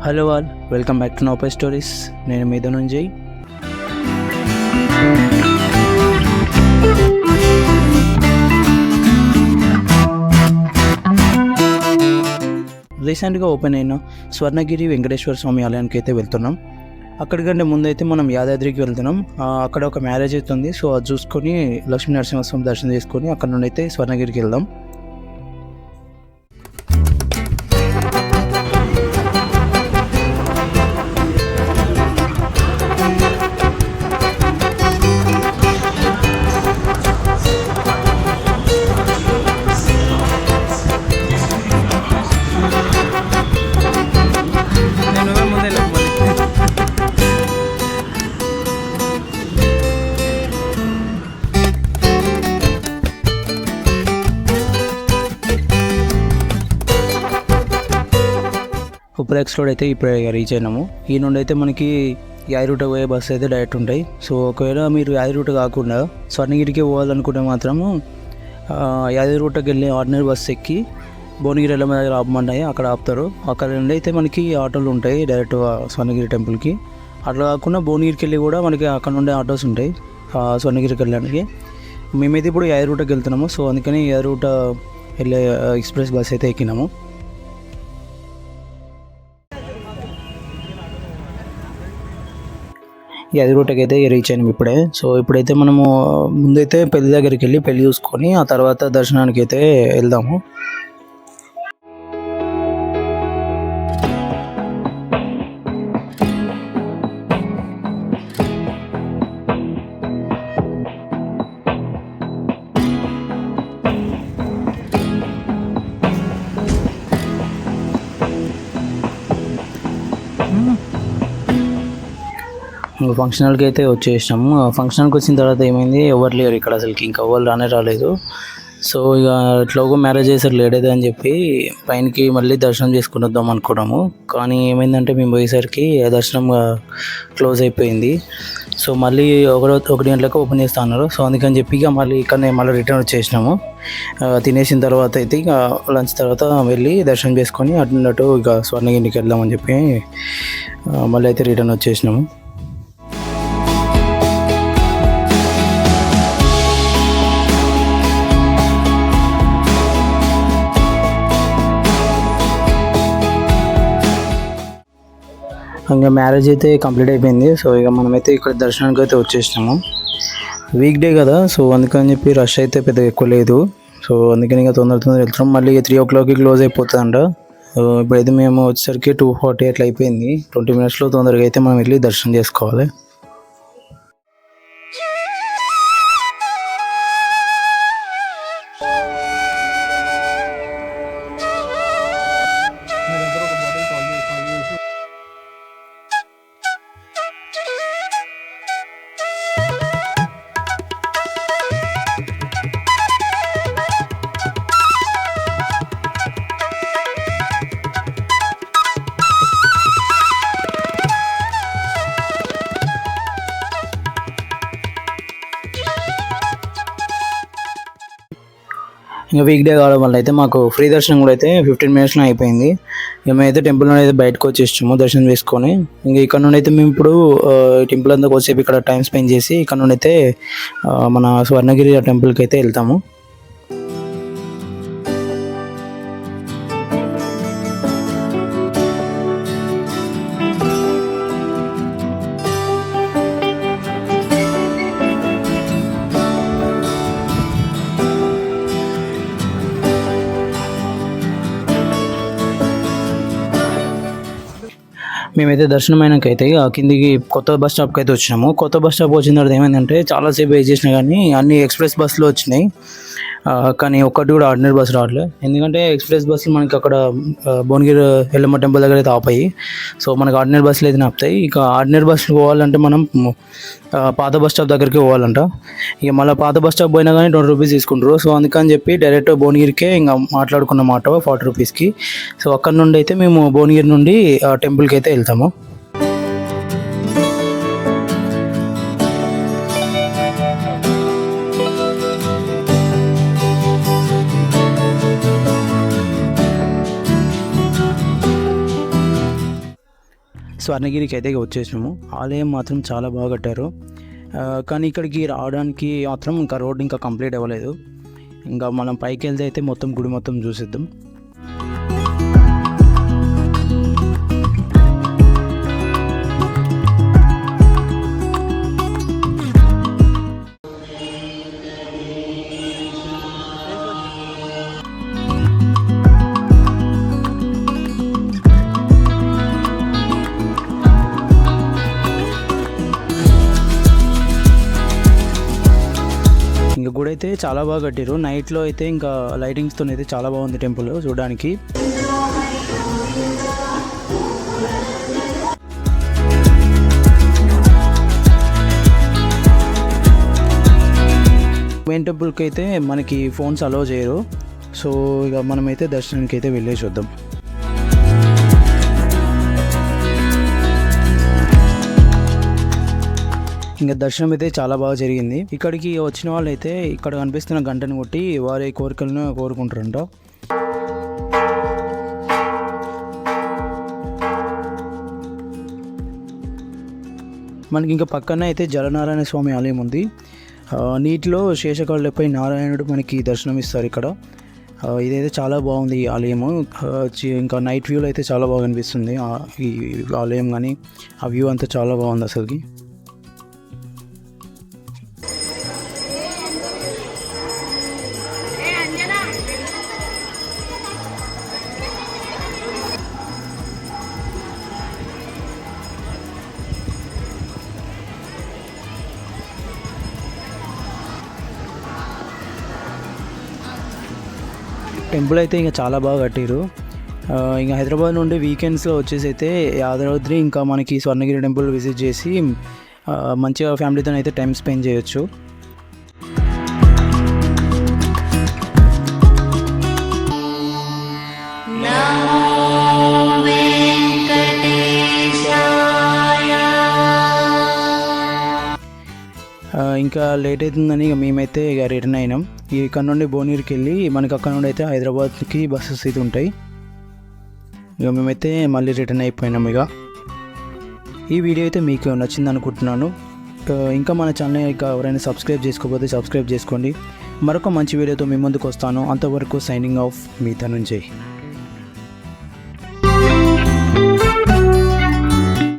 Hello all, welcome back to నోపై stories. నేను మీద నుంచి రీసెంట్గా ఓపెన్ అయిన స్వర్ణగిరి వెంకటేశ్వర స్వామి ఆలయానికి అయితే వెళ్తున్నాం. అక్కడికంటే ముందైతే మనం యాదాద్రికి వెళ్తున్నాం. అక్కడ ఒక మ్యారేజ్ అవుతుంది. సో అది చూసుకొని లక్ష్మీ నరసింహస్వామి దర్శనం చేసుకొని అక్కడ నుండి అయితే స్వర్ణగిరికి వెళ్దాం. ఉప్రాక్స్ రోడ్ అయితే ఇప్పుడు రీచ్ అయినాము. ఈ నుండి అయితే మనకి యాదగిరిగుట్ట పోయే బస్సు అయితే డైరెక్ట్ ఉంటాయి. సో ఒకవేళ మీరు యాదగిరిగుట్ట కాకుండా స్వర్ణగిరికి పోవాలనుకుంటే మాత్రము యాదగిరిగుట్టకి వెళ్ళి ఆర్డినరీ బస్సు ఎక్కి భువనగిరి వెళ్ళమ దగ్గర ఆపమంటాయి, అక్కడ ఆపుతారు. అక్కడ నుండి అయితే మనకి ఆటోలు ఉంటాయి డైరెక్ట్ స్వర్ణగిరి టెంపుల్కి. అట్లా కాకుండా భువనగిరికి వెళ్ళి కూడా మనకి అక్కడ నుండి ఆటోస్ ఉంటాయి స్వర్ణగిరికి వెళ్ళడానికి. మేమైతే ఇప్పుడు యాదగిరిగుట్టకి వెళ్తున్నాము. సో అందుకని యాదగిరిగుట్ట వెళ్ళే ఎక్స్ప్రెస్ బస్ అయితే ఎక్కినాము. యాదగిరిగుట్టకి అయితే రీచ్ అయినాం ఇప్పుడే. సో ఇప్పుడైతే మనము ముందైతే పెళ్లి దగ్గరికి వెళ్ళి పెళ్లి చూసుకొని ఆ తర్వాత దర్శనానికి అయితే వెళ్దాము. ఫంక్షన్ హాల్కి అయితే వచ్చేసాము. ఫంక్షన్ హాల్కి వచ్చిన తర్వాత ఏమైంది, ఎవరు లేరు ఇక్కడ అసలుకి, ఇంకా ఎవరు రాలేదు. సో ఇక ఎట్లాగో మ్యారేజ్ చేసారు లేట్ అయితే అని చెప్పి పైనకి మళ్ళీ దర్శనం చేసుకుని వద్దాం అనుకున్నాము. కానీ ఏమైందంటే మేము పోయేసరికి దర్శనం క్లోజ్ అయిపోయింది. సో మళ్ళీ 1 గంటలకు ఓపెన్ చేస్తా అన్నారు. సో అందుకని చెప్పి ఇక మళ్ళీ రిటర్న్ వచ్చేసినాము. తినేసిన తర్వాత అయితే ఇక లంచ్ తర్వాత వెళ్ళి దర్శనం చేసుకొని అటు ఇక స్వర్ణగిరికి వెళ్దామని చెప్పి మళ్ళీ అయితే రిటర్న్ వచ్చేసినాము. ఇంకా మ్యారేజ్ అయితే కంప్లీట్ అయిపోయింది. సో ఇక మనమైతే ఇక్కడ దర్శనానికి అయితే వచ్చేసినాము. వీక్ డే కదా, సో అందుకని చెప్పి రష్ అయితే పెద్దగా ఎక్కువ లేదు. సో అందుకని ఇంకా తొందర వెళ్తున్నాం. మళ్ళీ 3 o'clockకి క్లోజ్ అయిపోతుందంట. ఇప్పుడైతే మేము వచ్చేసరికి 2:40 అట్లా అయిపోయింది. 20 minutesలో తొందరగా అయితే మనం వెళ్ళి దర్శనం చేసుకోవాలి. ఇంకా వీక్ డే కావడం వల్ల అయితే మాకు ఫ్రీ దర్శనం కూడా అయితే 15 minutesలో అయిపోయింది. ఇక మేమైతే టెంపుల్ నుండి అయితే బయటకు వచ్చేసాము దర్శనం చేసుకొని. ఇంకా ఇక్కడ నుండి అయితే మేము ఇప్పుడు టెంపుల్ అంతా కొద్దిసేపు ఇక్కడ టైం స్పెండ్ చేసి ఇక్కడ నుండి అయితే మన స్వర్ణగిరి టెంపుల్కి అయితే వెళ్తాము. మేమైతే దర్శనం అయినాకైతే కిందికి కొత్త బస్ స్టాప్కి అయితే వచ్చినాము. కొత్త బస్ స్టాప్ వచ్చిన తర్వాత ఏమైందంటే చాలాసేపు వెయిట్ చేసినా కానీ అన్ని ఎక్స్ప్రెస్ బస్సులు వచ్చినాయి. కానీ ఒక్కటి కూడా ఆర్డినరీ బస్సు రావట్లేదు. ఎందుకంటే ఎక్స్ప్రెస్ బస్సులు మనకి అక్కడ భువనగిరి ఎల్లమ్మ టెంపుల్ దగ్గర అయితే ఆపాయి. సో మనకి ఆర్డినరీ బస్సులు అయితే ఆపుతాయి. ఇక ఆర్డినరీ బస్సులు పోవాలంటే మనం పాత బస్ స్టాప్ దగ్గరికి పోవాలంట. ఇక మళ్ళీ పాత బస్ స్టాప్ పోయినా కానీ 20 రూపీస్ తీసుకుంటారు. సో అందుకని చెప్పి డైరెక్ట్ భువనగిరికే ఇంకా మాట్లాడుకున్నమాట 40 రూపీస్కి. సో అక్కడ నుండి అయితే మేము భువనగిరి నుండి టెంపుల్కి అయితే వెళ్తాము. స్వర్ణగిరికి అయితే వచ్చేసినాము. ఆలయం మాత్రం చాలా బాగా కట్టారు. కానీ ఇక్కడికి రావడానికి మాత్రం ఇంకా రోడ్ ఇంకా కంప్లీట్ అవ్వలేదు. ఇంకా మనం పైకి వెళ్తే అయితే మొత్తం గుడి మొత్తం చూసిద్దాం. ఇంకా గుడి అయితే చాలా బాగా కట్టారు. నైట్లో అయితే ఇంకా లైటింగ్స్తో అయితే చాలా బాగుంది టెంపుల్ చూడడానికి. మెయిన్ టెంపుల్కి అయితే మనకి ఫోన్స్ అలౌ చేయరు. సో ఇక మనమైతే దర్శనానికి అయితే వెళ్ళేసి వద్దాం. ఇంకా దర్శనం అయితే చాలా బాగా జరిగింది. ఇక్కడికి వచ్చిన వాళ్ళు అయితే ఇక్కడ కనిపిస్తున్న గంటను కొట్టి వారి కోరికలను కోరుకుంటారంట. మనకి ఇంకా పక్కన అయితే జలనారాయణ స్వామి ఆలయం ఉంది. నీటిలో శేషకాళ్ళపై నారాయణుడు మనకి దర్శనం ఇస్తారు ఇక్కడ. ఇదైతే చాలా బాగుంది ఈ ఆలయము. ఇంకా నైట్ వ్యూలో అయితే చాలా బాగా అనిపిస్తుంది ఈ ఆలయం, కానీ ఆ వ్యూ అంతా చాలా బాగుంది అసలుకి. టెంపుల్ అయితే ఇంకా చాలా బాగా కట్టారు. ఇంకా హైదరాబాద్ నుండి వీకెండ్స్లో వచ్చేసి అయితే యాదాద్రి ఇంకా మనకి స్వర్ణగిరి టెంపుల్ విజిట్ చేసి మంచిగా ఫ్యామిలీతో అయితే టైం స్పెండ్ చేయొచ్చు. ఇంకా లేట్ అవుతుందని ఇక మేమైతే ఇక రిటర్న్ అయినాం. ఇక్కడ నుండి భువనగిరికి వెళ్ళి మనకి అక్కడ నుండి అయితే హైదరాబాద్కి బస్సెస్ అయితే ఉంటాయి. ఇక మేమైతే మళ్ళీ రిటర్న్ అయిపోయినాం. ఇక ఈ వీడియో అయితే మీకు నచ్చింది అనుకుంటున్నాను. ఇంకా మన ఛానల్ ఇక ఎవరైనా సబ్స్క్రైబ్ చేసుకోకపోతే సబ్స్క్రైబ్ చేసుకోండి. మరొక మంచి వీడియోతో మీ ముందుకు వస్తాను. అంతవరకు సైనింగ్ ఆఫ్ మీ ధనుంజయ్.